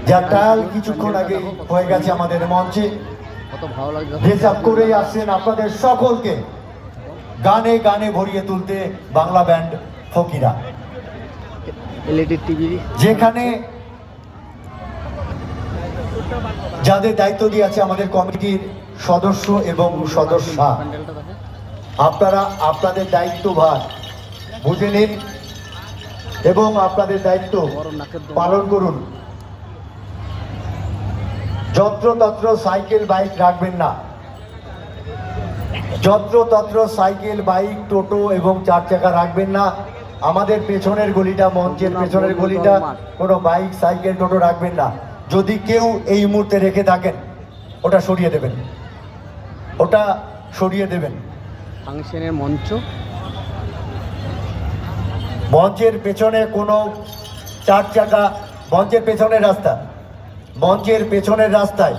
যা ট্রায়াল কিছুক্ষণ আগে হয়ে গেছে আমাদের মঞ্চে, রিজার্ভ করেই আসছেন আপনাদের সকলকে গানে গানে ভরিয়ে তুলতে বাংলা ব্যান্ড ফকিরা। যেখানে যাদের দায়িত্ব দিয়েছে আমাদের কমিটির সদস্য এবং সদস্যা, আপনারা আপনাদের দায়িত্বভার বুঝে নিন এবং আপনাদের দায়িত্ব পালন করুন। যত্রতত্র সাইকেল বাইক রাখবেন না, যত্রতত্র সাইকেল বাইক টোটো এবং চার চাকা রাখবেন না। আমাদের পেছনের গলিটা, মঞ্চের পেছনের গলিটা, কোনো বাইক সাইকেল টোটো রাখবেন না। যদি কেউ এই মুহূর্তে রেখে থাকেন ওটা সরিয়ে দেবেন, ওটা সরিয়ে দেবেন। ফাংশনের মঞ্চ, মঞ্চের পেছনে কোনো চার চাকা, মঞ্চের পেছনের রাস্তা, মঞ্চের পেছনের রাস্তায়